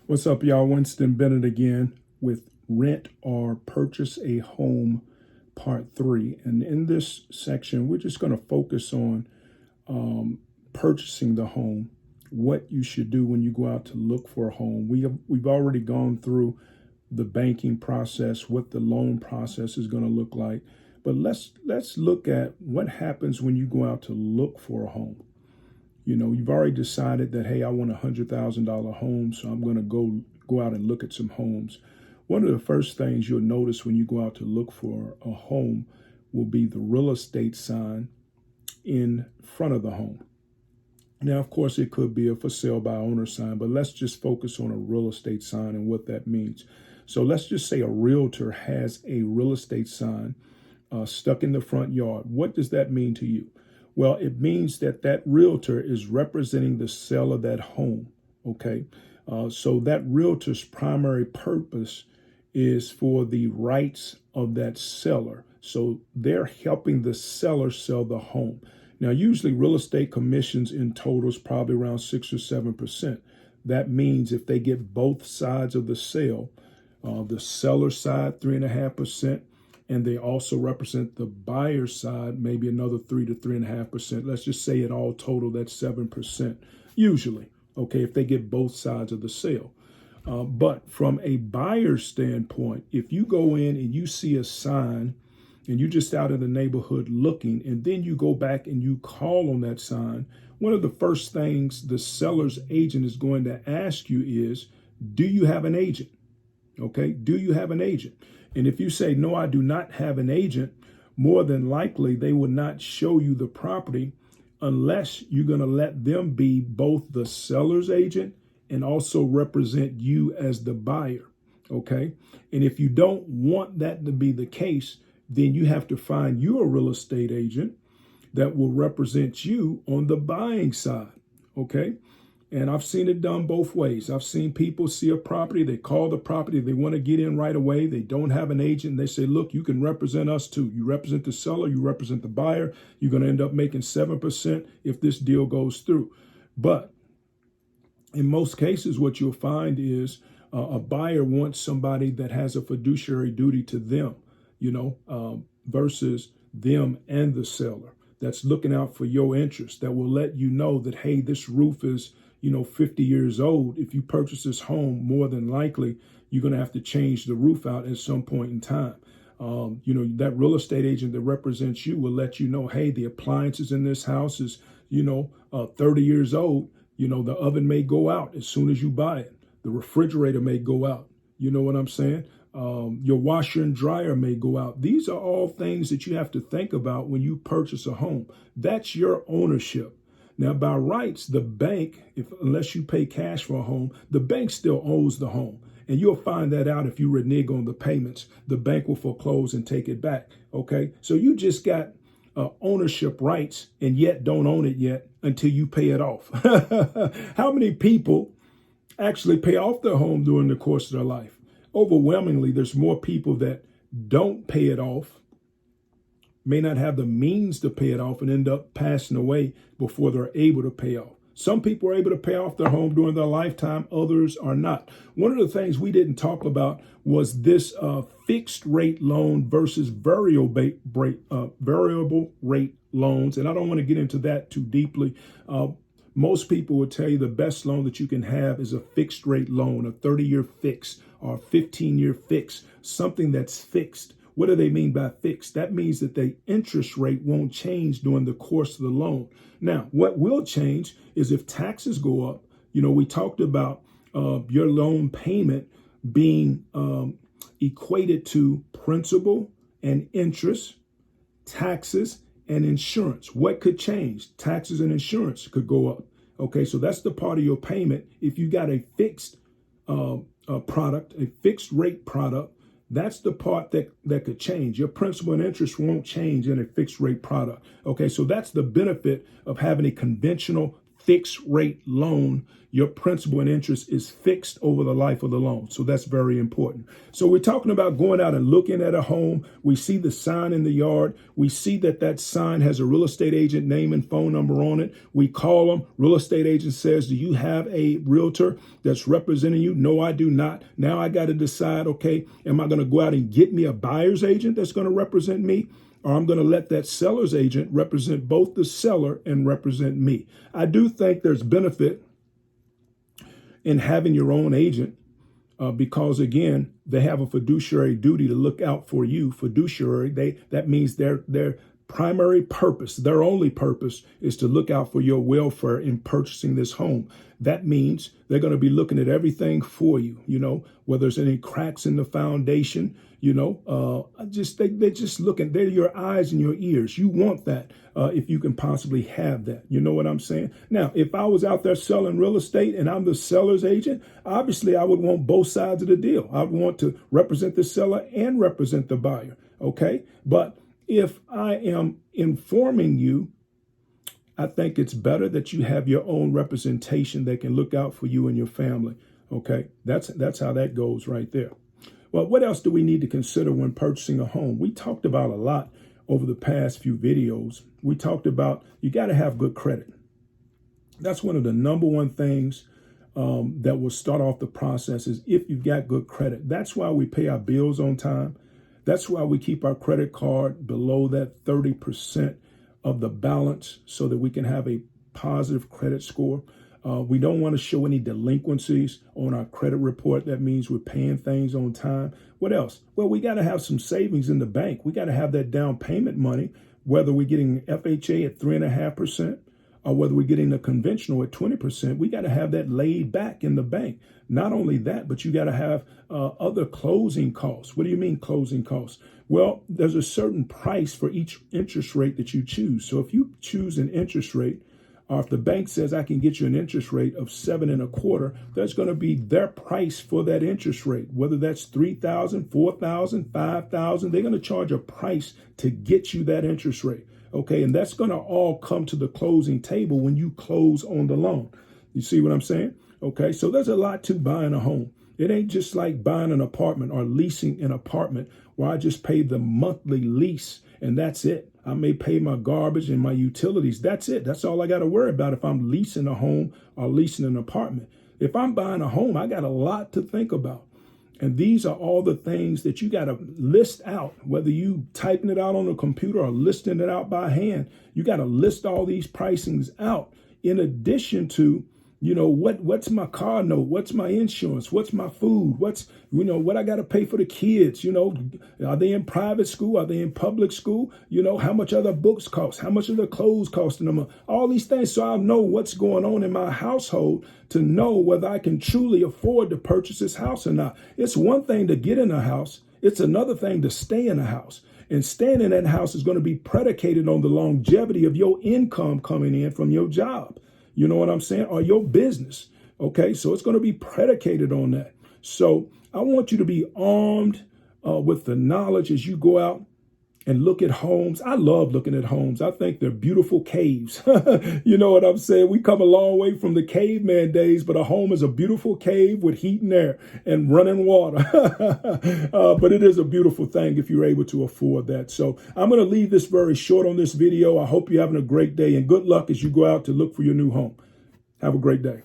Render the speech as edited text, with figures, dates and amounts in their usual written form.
What's up, y'all? Winston Bennett again with Rent or Purchase a Home Part 3. And in this section, we're just going to focus on purchasing the home, what you should do when you go out to look for a home. We've already gone through the banking process, what the loan process is going to look like. But let's look at what happens when you go out to look for a home. You know, you've already decided that, hey, I want $100,000 home, so I'm going to go out and look at some homes. One of the first things you'll notice when you go out to look for a home will be the real estate sign in front of the home. Now, of course, it could be a for sale by owner sign, but let's just focus on a real estate sign and what that means. So let's just say a realtor has a real estate sign stuck in the front yard. What does that mean to you? Well, it means that realtor is representing the sale of that home, okay? So that realtor's primary purpose is for the rights of that seller. So they're helping the seller sell the home. Now, usually real estate commissions in total is probably around 6 or 7%. That means if they get both sides of the sale, the seller side 3.5%, and they also represent the buyer side, maybe another 3 to 3.5%. Let's just say it all total, that's 7%, usually, okay, if they get both sides of the sale. But from a buyer's standpoint, if you go in and you see a sign and you're just out in the neighborhood looking, and then you go back and you call on that sign, one of the first things the seller's agent is going to ask you is, do you have an agent? Okay, do you have an agent? And if you say, no, I do not have an agent, more than likely they will not show you the property unless you're going to let them be both the seller's agent and also represent you as the buyer. Okay. And if you don't want that to be the case, then you have to find you a real estate agent that will represent you on the buying side. Okay. And I've seen it done both ways. I've seen people see a property, they call the property, they want to get in right away. They don't have an agent. They say, look, you can represent us too. You represent the seller, you represent the buyer. You're going to end up making 7% if this deal goes through. But in most cases, what you'll find is a buyer wants somebody that has a fiduciary duty to them, versus them and the seller that's looking out for your interest, that will let you know that, hey, this roof is 50 years old. If you purchase this home, more than likely, you're going to have to change the roof out at some point in time. That real estate agent that represents you will let you know, hey, the appliances in this house is, 30 years old. The oven may go out as soon as you buy it. The refrigerator may go out. You know what I'm saying? Your washer and dryer may go out. These are all things that you have to think about when you purchase a home. That's your ownership. Now, by rights, the bank, unless you pay cash for a home, the bank still owns the home. And you'll find that out if you renege on the payments. The bank will foreclose and take it back. Okay, so you just got ownership rights and yet don't own it yet until you pay it off. How many people actually pay off their home during the course of their life? Overwhelmingly, there's more people that don't pay it off, may not have the means to pay it off, and end up passing away before they're able to pay off. Some people are able to pay off their home during their lifetime, others are not. One of the things we didn't talk about was this fixed rate loan versus variable rate loans. And I don't want to get into that too deeply. Most people would tell you the best loan that you can have is a fixed rate loan, a 30-year fix or a 15-year fix, something that's fixed. What do they mean by fixed? That means that the interest rate won't change during the course of the loan. Now, what will change is if taxes go up. We talked about your loan payment being equated to principal and interest, taxes, and insurance. What could change? Taxes and insurance could go up. Okay, so that's the part of your payment. If you got a fixed product, a fixed rate product, that's the part that could change. Your principal and interest won't change in a fixed rate product. Okay, so that's the benefit of having a conventional fixed rate loan, your principal and interest is fixed over the life of the loan. So that's very important. So we're talking about going out and looking at a home. We see the sign in the yard. We see that that sign has a real estate agent name and phone number on it. We call them. Real estate agent says, do you have a realtor that's representing you? No, I do not. Now I got to decide, okay, am I going to go out and get me a buyer's agent that's going to represent me? Or I'm going to let that seller's agent represent both the seller and represent me. I do think there's benefit in having your own agent because, again, they have a fiduciary duty to look out for you. Fiduciary, that means their primary purpose, their only purpose is to look out for your welfare in purchasing this home. That means they're going to be looking at everything for you, whether there's any cracks in the foundation, they're just looking, they're your eyes and your ears. You want that if you can possibly have that. You know what I'm saying? Now, if I was out there selling real estate and I'm the seller's agent, obviously I would want both sides of the deal. I would want to represent the seller and represent the buyer. Okay. But if I am informing you, I think it's better that you have your own representation that can look out for you and your family. Okay, that's how that goes right there. Well, what else do we need to consider when purchasing a home? We talked about a lot over the past few videos. We talked about you got to have good credit. That's one of the number one things that will start off the process is if you've got good credit. That's why we pay our bills on time. That's why we keep our credit card below that 30% of the balance so that we can have a positive credit score. We don't want to show any delinquencies on our credit report. That means we're paying things on time. What else? Well, we got to have some savings in the bank. We got to have that down payment money, whether we're getting FHA at 3.5% or whether we're getting the conventional at 20%. We got to have that laid back in the bank. Not only that, but you got to have other closing costs. What do you mean closing costs? Well, there's a certain price for each interest rate that you choose. So if you choose an interest rate, or if the bank says I can get you an interest rate of 7.25%, that's going to be their price for that interest rate. Whether that's $3,000, $4,000, $5,000, they're going to charge a price to get you that interest rate. Okay, and that's going to all come to the closing table when you close on the loan. You see what I'm saying? Okay, so there's a lot to buying a home. It ain't just like buying an apartment or leasing an apartment where I just pay the monthly lease and that's it. I may pay my garbage and my utilities. That's it. That's all I got to worry about if I'm leasing a home or leasing an apartment. If I'm buying a home, I got a lot to think about. And these are all the things that you got to list out, whether you typing it out on a computer or listing it out by hand. You got to list all these pricings out in addition to, what's my car note? What's my insurance? What's my food? What's, what I got to pay for the kids? Are they in private school? Are they in public school? How much are the books cost? How much are the clothes costing them? All these things. So I'll know what's going on in my household to know whether I can truly afford to purchase this house or not. It's one thing to get in a house. It's another thing to stay in a house. And staying in that house is going to be predicated on the longevity of your income coming in from your job. You know what I'm saying? Or your business. Okay, so it's going to be predicated on that. So I want you to be armed with the knowledge as you go out and look at homes. I love looking at homes. I think they're beautiful caves. You know what I'm saying? We come a long way from the caveman days, but a home is a beautiful cave with heat and air and running water. But it is a beautiful thing if you're able to afford that. So I'm going to leave this very short on this video. I hope you're having a great day and good luck as you go out to look for your new home. Have a great day.